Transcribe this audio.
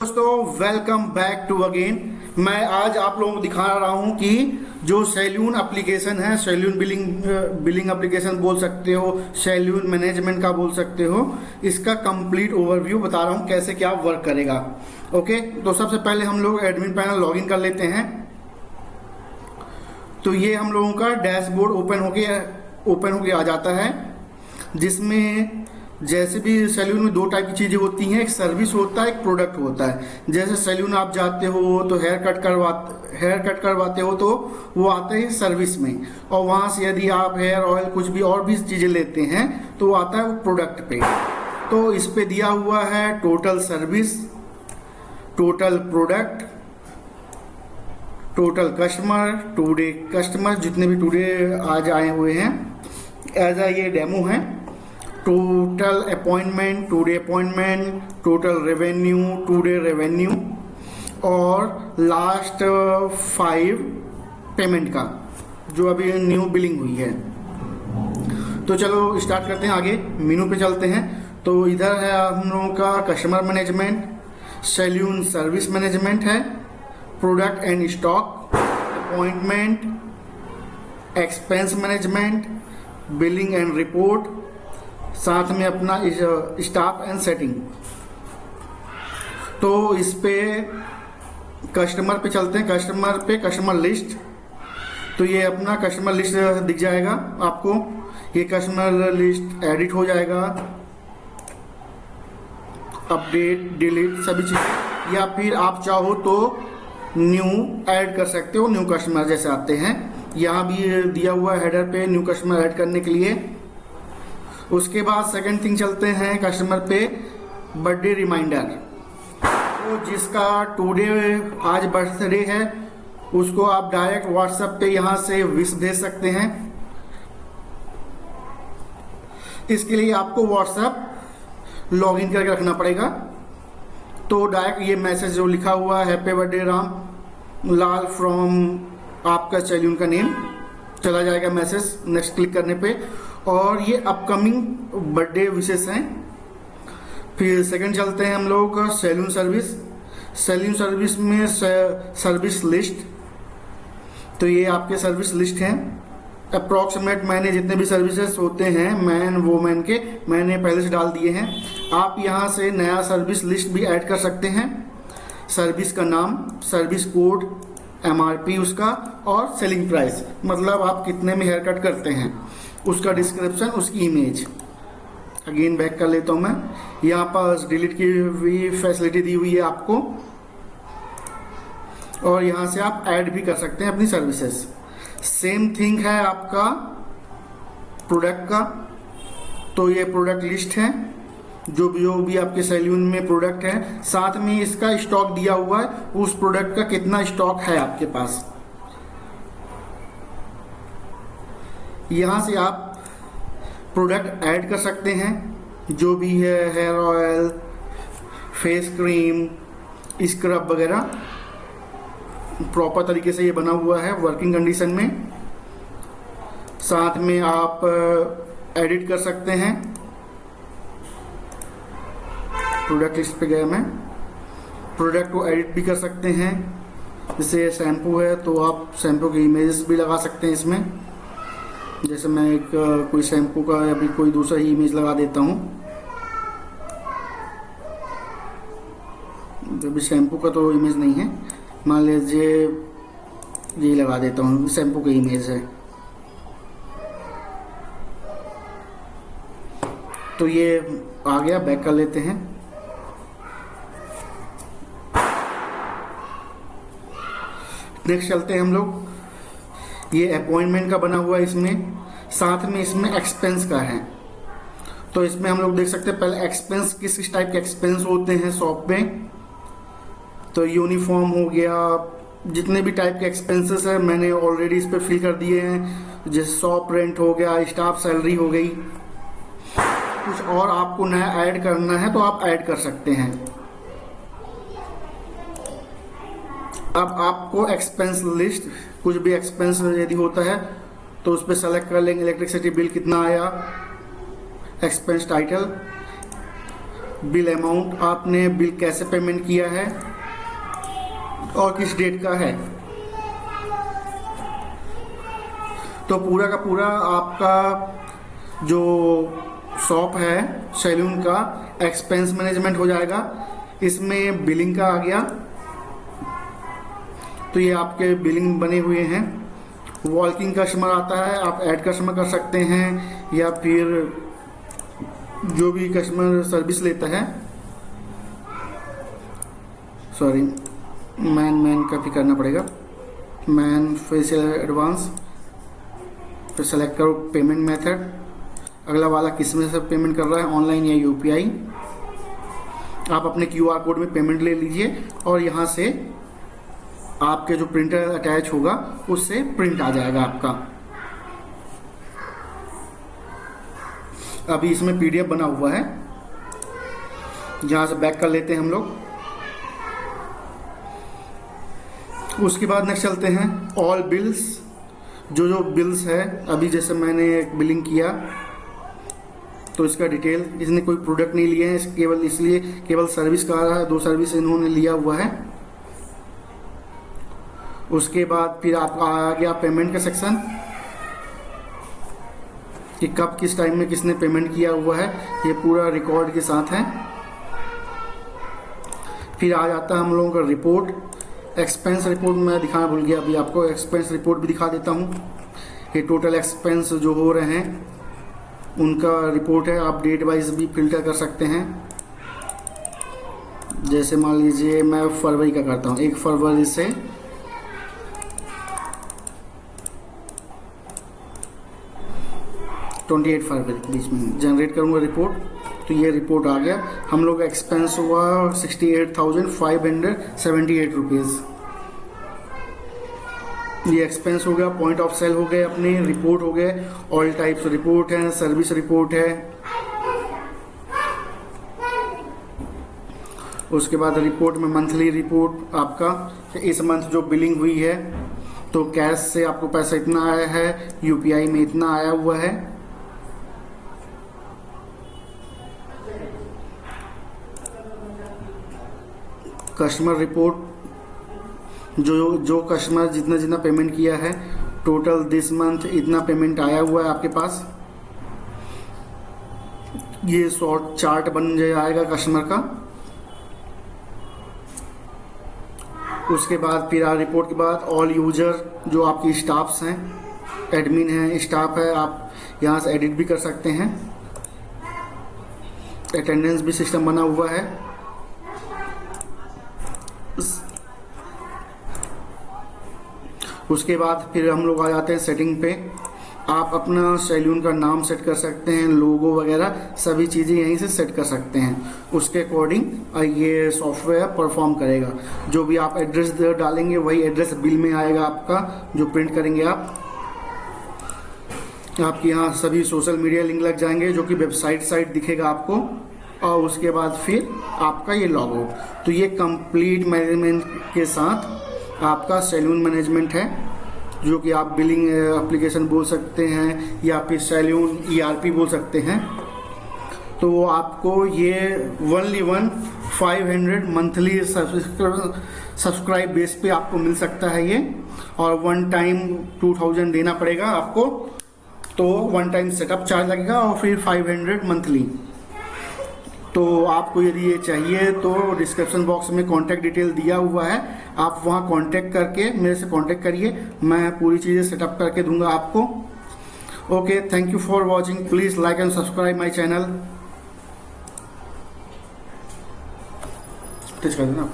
दोस्तों welcome back to again. मैं आज आप लोगों को दिखा रहा हूं कि जो सैलून एप्लीकेशन है, सैलून बिलिंग एप्लीकेशन बोल सकते हो, सैलून मैनेजमेंट का बोल सकते हो, इसका कंप्लीट ओवरव्यू बता रहा हूं कैसे क्या वर्क करेगा। ओके, तो सबसे पहले हम लोग एडमिन पैनल लॉगिन कर लेते हैं। तो ये हम लोगों का डैशबोर्ड ओपन होके आ जाता है, जिसमें जैसे भी सैलून में दो टाइप की चीजें होती हैं, एक सर्विस होता है, एक प्रोडक्ट होता है। जैसे सैलून आप जाते हो तो हेयर कट करवाते हो तो वो आता है सर्विस में, और वहां से यदि आप हेयर ऑयल कुछ भी और भी चीजें लेते हैं तो वो आता है वो प्रोडक्ट पे। तो इस पे दिया हुआ है total service, total product, total customer जितने भी टुडे आज आए हुए हैं एज आ ये डेमो है। Total appointment, today appointment, total revenue, today revenue, और लास्ट 5 पेमेंट का जो अभी न्यू बिलिंग हुई है। तो चलो स्टार्ट करते हैं, आगे मेनू पे चलते हैं। तो इधर है हम लोगों का customer management, salon service management है, product and stock, appointment, expense management, billing and report, साथ में अपना स्टाफ एंड सेटिंग। तो इस पे कस्टमर पे चलते हैं। कस्टमर लिस्ट, तो ये अपना कस्टमर लिस्ट दिख जाएगा आपको। ये कस्टमर लिस्ट एडिट हो जाएगा, अपडेट, डिलीट सभी चीज, या फिर आप चाहो तो न्यू ऐड कर सकते हो। न्यू कस्टमर जैसे आते हैं, यहाँ भी दिया हुआ है हेडर पे न्यू कस्टमर ऐड करने के लिए। उसके बाद सेकंड थिंग चलते हैं कस्टमर पे, बर्थडे रिमाइंडर। तो जिसका टुडे आज बर्थडे है उसको आप डायरेक्ट व्हाट्सएप पे यहाँ से विश भेज सकते हैं। इसके लिए आपको व्हाट्सएप लॉगिन करके रखना पड़ेगा। तो डायरेक्ट ये मैसेज जो लिखा हुआ है happy birthday Ram Lal from आपका सैलून का नेम, चला जाएगा मैसेज नेक्स्ट क्लिक करने पे। और ये अपकमिंग बर्थडे विशेष हैं। फिर सेकंड चलते हैं हम लोग सैलून सर्विस में सर्विस लिस्ट। तो ये आपके सर्विस लिस्ट हैं अप्रॉक्सीमेट। मैंने जितने भी सर्विसेज होते हैं मैन वोमेन के, मैंने पहले से डाल दिए हैं। आप यहाँ से नया सर्विस लिस्ट भी ऐड कर सकते हैं। सर्विस का नाम, सर्विस कोड, MRP उसका, और सेलिंग प्राइस, मतलब आप कितने में हेयर कट करते हैं उसका डिस्क्रिप्शन, उसकी इमेज। अगेन बैक कर लेता हूं मैं। यहाँ पर डिलीट की भी फैसिलिटी दी हुई है आपको, और यहाँ से आप ऐड भी कर सकते हैं अपनी सर्विसेज। सेम थिंग है आपका प्रोडक्ट का। तो ये प्रोडक्ट लिस्ट है, जो भी आपके सैलून में प्रोडक्ट है, साथ में इसका स्टॉक दिया हुआ है, उस प्रोडक्ट का कितना स्टॉक है आपके पास। यहाँ से आप प्रोडक्ट ऐड कर सकते हैं, जो भी है hair oil, face cream, scrub वगैरह। प्रॉपर तरीके से ये बना हुआ है वर्किंग कंडीशन में। साथ में आप एडिट कर सकते हैं। प्रोडक्ट लिस्ट पे गया मैं, प्रोडक्ट को एडिट भी कर सकते हैं। जैसे शैम्पू है तो आप शैम्पू की इमेजेस भी लगा सकते हैं इसमें। जैसे मैं एक कोई शैम्पू का या फिर कोई दूसरा ही इमेज लगा देता हूँ। जो भी शैम्पू का तो इमेज नहीं है, मान लीजिए ये लगा देता हूँ, शैम्पू की इमेज है। तो ये आ गया, बैक कर लेते हैं। नेक्स्ट चलते हैं हम लोग। ये अपॉइंटमेंट का बना हुआ है इसमें, साथ में इसमें एक्सपेंस का है। तो इसमें हम लोग देख सकते हैं पहले एक्सपेंस, किस टाइप के एक्सपेंस होते हैं शॉप में। तो यूनिफॉर्म हो गया, जितने भी टाइप के एक्सपेंसेस है मैंने ऑलरेडी इस पे फिल कर दिए हैं। जैसे शॉप रेंट हो गया, स्टाफ सैलरी हो गई। कुछ और आपको नया ऐड करना है तो आप ऐड कर सकते हैं। अब आपको एक्सपेंस लिस्ट, कुछ भी एक्सपेंस यदि होता है तो उस पर सेलेक्ट कर लेंगे। इलेक्ट्रिसिटी बिल कितना आया, एक्सपेंस टाइटल, बिल अमाउंट, आपने बिल कैसे पेमेंट किया है और किस डेट का है। तो पूरा का पूरा आपका जो शॉप है सैलून का एक्सपेंस मैनेजमेंट हो जाएगा। इसमें बिलिंग का आ गया, तो ये आपके बिलिंग बने हुए हैं। वॉकिंग कस्टमर आता है, आप ऐड कस्टमर कर सकते हैं या फिर जो भी कस्टमर सर्विस लेता है, सॉरी मैन का भी करना पड़ेगा। मैन फेशियल एडवांस, फिर सेलेक्ट करो पेमेंट मेथड। अगला वाला किस में से पेमेंट कर रहा है, ऑनलाइन या यूपीआई। आप अपने क्यूआर कोड में पेमेंट ले लीजिए और यहाँ से आपके जो प्रिंटर अटैच होगा उससे प्रिंट आ जाएगा आपका। अभी इसमें पीडीएफ बना हुआ है, जहाँ से बैक कर लेते हैं हम लोग। उसके बाद नेक्स्ट चलते हैं ऑल बिल्स। जो बिल्स है, अभी जैसे मैंने एक बिलिंग किया तो इसका डिटेल, इसने कोई प्रोडक्ट नहीं लिए हैं, केवल इसलिए केवल सर्विस का आ रहा है, 2 सर्विस इन्होंने लिया हुआ है। उसके बाद फिर आपका आ गया पेमेंट का सेक्शन कि कब किस टाइम में किसने पेमेंट किया हुआ है, ये पूरा रिकॉर्ड के साथ है। फिर आ जाता है हम लोगों का रिपोर्ट, एक्सपेंस रिपोर्ट। मैं दिखाना भूल गया, अभी आपको एक्सपेंस रिपोर्ट भी दिखा देता हूँ। ये टोटल एक्सपेंस जो हो रहे हैं उनका रिपोर्ट है। आप डेट वाइज भी फिल्टर कर सकते हैं। जैसे मान लीजिए मैं फरवरी का करता हूँ, 1 फरवरी से 28 फरवरी के बीच में जनरेट करूँगा रिपोर्ट। तो ये रिपोर्ट आ गया। हम लोग एक्सपेंस हुआ 68,578 रुपीज़। ये एक्सपेंस हो गया, पॉइंट ऑफ सेल हो गए, अपने रिपोर्ट हो गए, ऑल टाइप्स रिपोर्ट है, सर्विस रिपोर्ट है। उसके बाद रिपोर्ट में मंथली रिपोर्ट आपका, इस मंथ जो बिलिंग हुई है तो कैश से आपको पैसा इतना आया है, यूपीआई में इतना आया हुआ है। कस्टमर रिपोर्ट, जो कस्टमर जितना पेमेंट किया है, टोटल दिस मंथ इतना पेमेंट आया हुआ है आपके पास। ये शॉर्ट चार्ट बन जाएगा कस्टमर का। उसके बाद फिर रिपोर्ट के बाद ऑल यूजर, जो आपकी स्टाफ्स हैं, एडमिन है, स्टाफ है, आप यहाँ से एडिट भी कर सकते हैं। अटेंडेंस भी सिस्टम बना हुआ है। उसके बाद फिर हम लोग आ जाते हैं सेटिंग पे। आप अपना सैलून का नाम सेट कर सकते हैं, लोगो वगैरह सभी चीज़ें यहीं से सेट कर सकते हैं। उसके अकॉर्डिंग ये सॉफ्टवेयर परफॉर्म करेगा। जो भी आप एड्रेस डालेंगे वही एड्रेस बिल में आएगा आपका, जो प्रिंट करेंगे आप। आपके यहाँ सभी सोशल मीडिया लिंक लग जाएंगे, जो कि वेबसाइट साइट दिखेगा आपको। और उसके बाद फिर आपका ये लॉगो। तो ये कंप्लीट मैनेजमेंट के साथ आपका सैलून मैनेजमेंट है, जो कि आप बिलिंग एप्लीकेशन बोल सकते हैं या फिर सैलून ERP बोल सकते हैं। तो वो आपको ये 500 मंथली सब्सक्राइब बेस पे आपको मिल सकता है ये। और 1 टाइम 2000 देना पड़ेगा आपको। तो 1 टाइम सेटअप चार्ज लगेगा और फिर 500 मंथली। तो आपको यदि ये चाहिए तो डिस्क्रिप्शन बॉक्स में कॉन्टैक्ट डिटेल दिया हुआ है, आप वहाँ कॉन्टैक्ट करके मेरे से कॉन्टैक्ट करिए, मैं पूरी चीज़ें सेटअप करके दूंगा आपको। Okay, thank you for watching. Please like and subscribe my channel. Touch कर देना।